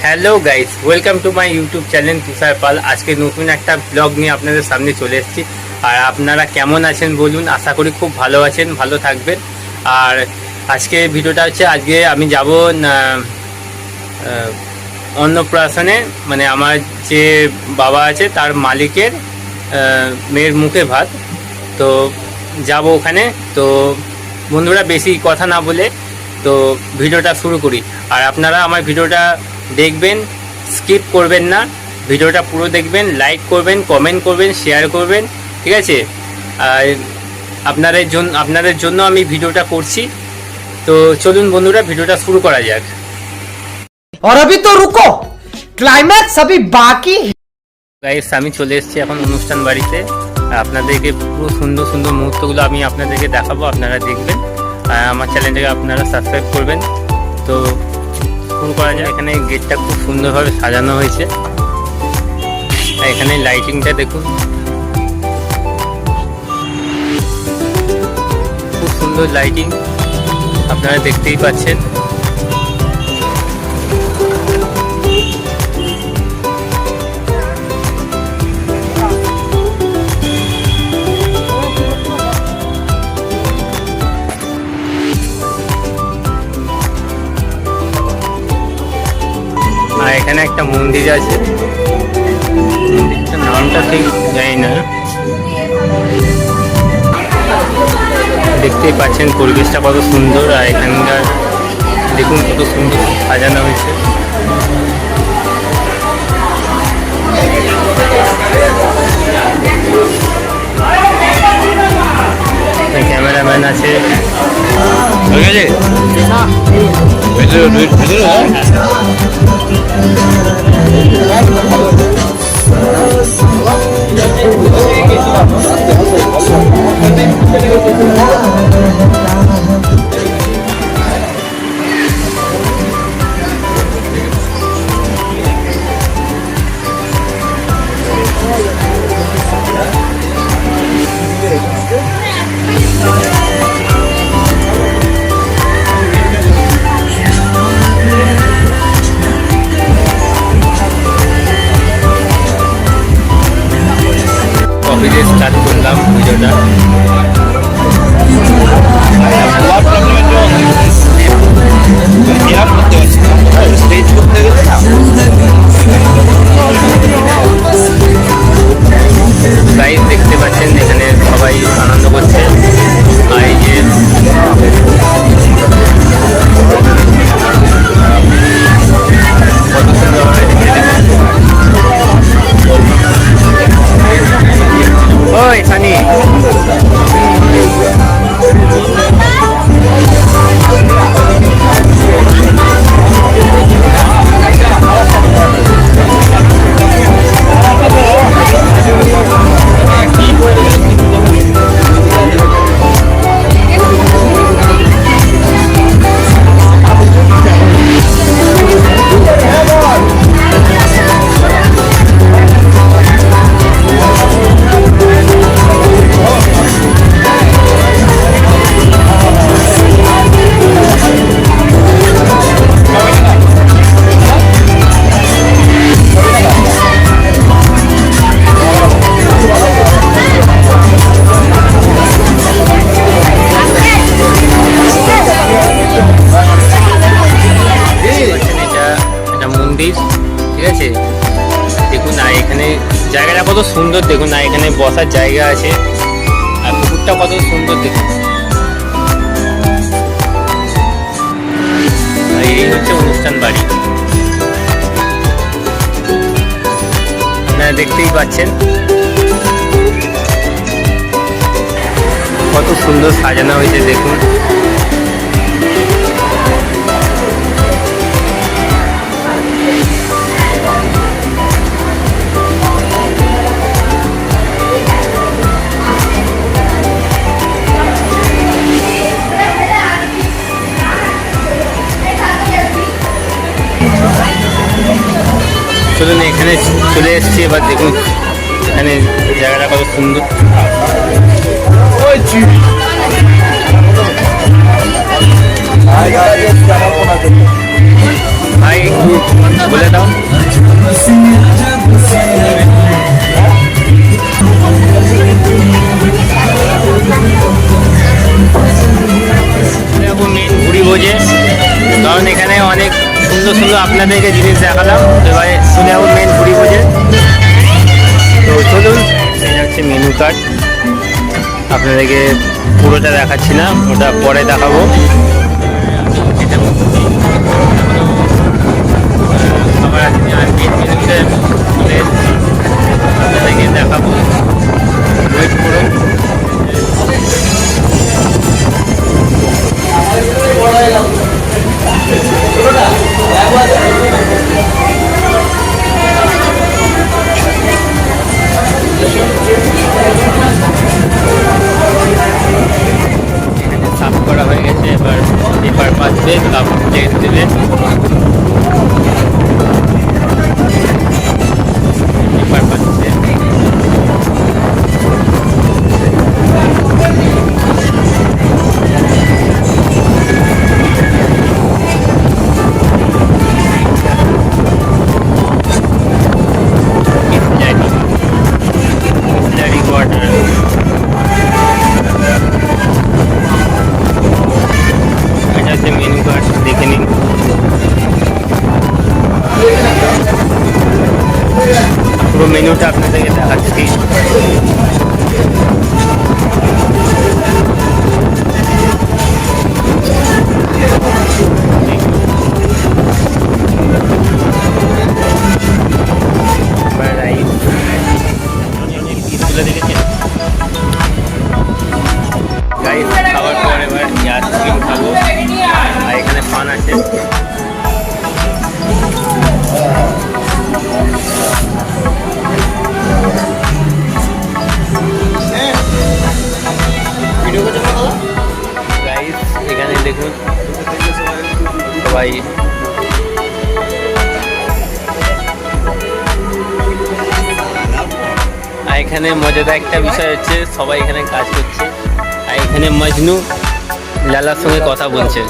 Hello guys, welcome to my YouTube channel Tushar Pal. আজকে নতুন একটা ব্লগ নিয়ে আপনাদের সামনে চলে এসেছি। আর আপনারা কেমন আছেন বলুন? আশা করি খুব ভালো আছেন, ভালো থাকবেন। আর আজকে ভিডিওটা হচ্ছে, আজকে আমি যাব অন্নপ্রাশনে, মানে আমার যে বাবা আছে তার মালিকের মেয়ের মুখে ভাত। তো যাব ওখানে। তো বন্ধুরা, বেশি কথা না বলে তো ভিডিওটা শুরু করি। আর আপনারা আমার ভিডিওটা দেখবেন, স্কিপ করবেন না, ভিডিওটা পুরো দেখবেন, লাইক করবেন, কমেন্ট করবেন, শেয়ার করবেন, ঠিক আছে? আর আপনাদের জন্য আমি ভিডিওটা করছি। তো চলুন বন্ধুরা, ভিডিওটা শুরু করা যাক। और अभी तो रुको, क्लाइमैक्स अभी बाकी। গাইস, আমি চলে এসেছি এখন অনুষ্ঠান বাড়িতে। আপনাদেরকে পুরো সুন্দর সুন্দর মুহূর্তগুলো আমি আপনাদেরকে দেখাবো, আপনারা দেখবেন। আমার চ্যানেলটাকে আপনারা সাবস্ক্রাইব করবেন। তো শুরু করা যায়। এখানে গেটটা খুব সুন্দরভাবে সাজানো হয়েছে। এখানে লাইটিংটা দেখুন, খুব সুন্দর লাইটিং, আপনারা দেখতেই পাচ্ছেন। আর এখানে একটা মন্দির আছে, মন্দিরটার নামটা ঠিক জানি না। দেখতেই পাচ্ছেন পরিবেশটা কত সুন্দর। আর এখানকার দেখুন কত সুন্দর সাজানো হয়েছে। ক্যামেরাম্যান আছে। কফি দিয়ে স্টার্ট করলাম ভিডিওটা। গাইস, দেখতে পাচ্ছেন এখানে সবাই আনন্দ করছে। আর এই যে কত সুন্দরভাবে ওই সানি। ঠিক আছে, দেখুন। আর এখানে জায়গাটা কত সুন্দর দেখুন। আর এখানে বসার জায়গা আছে, আর পুকুরটা কত সুন্দর দেখুন। আর এই হচ্ছে অনুষ্ঠান বাড়ি, আপনারা দেখতেই পাচ্ছেন কত সুন্দর সাজানো হয়েছে দেখুন। চলুন, এখানে চলে এসেছি। এবার দেখুন এখানে জায়গাটা কত সুন্দর। ভাই, বলে দাও। আপনাদেরকে জিনিস দেখালাম, এবারে চলে যাবো মেন পুরী ভোজে। তো চলুন, এটা হচ্ছে মেনু কার্ড, আপনাদেরকে পুরোটা দেখাচ্ছি না, ওটা পরে দেখাবো। এটা খাবার আছে আর মেন মেনুতে আপনাদেরকে দেখাবো, ওয়েট করুন। সাফ করা হয়ে গেছে, এবার পেপার পাতবে, কাপড় প্লেট দেবে। পেপার পাচ্ছে, ওয়াটার। এটা হচ্ছে মেনু কার্ড, দেখে নিন। পুরো মেনুটা আপনাদেরকে দেখাচ্ছি। খাওয়ার পর এবার আইসক্রিম খাবো, আর এখানে পান আছে। গাইস এখানে দেখুন সবাই, আর এখানে মজাদার একটা বিষয় হচ্ছে সবাই এখানে কাজ করছে, আর এখানে মজনু লালার সঙ্গে কথা বলছে।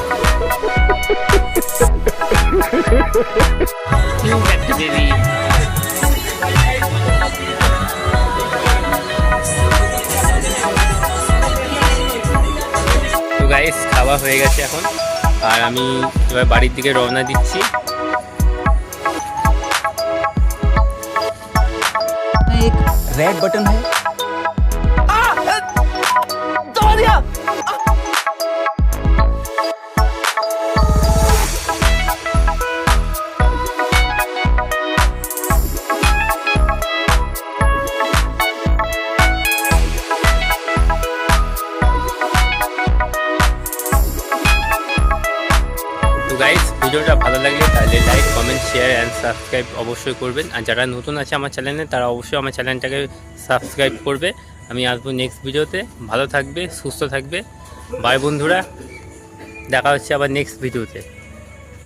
তো গাইস খাওয়া হয়ে গেছে এখন, আর আমি এবার বাড়ির দিকে রওনা দিচ্ছি। एक रेड बटन है। दबा दिया। তো গাইস ভিডিওটা ভালো লাগলে তাহলে like, comment, share and subscribe অবশ্যই করবেন। আর যারা নতুন আছে আমার চ্যানেলে তারা অবশ্যই আমার চ্যানেলটাকে সাবস্ক্রাইব করবে। আমি আসবো নেক্সট ভিডিওতে। ভালো থাকবে, সুস্থ থাকবে। বাই বন্ধুরা, দেখা হচ্ছে আবার নেক্সট ভিডিওতে।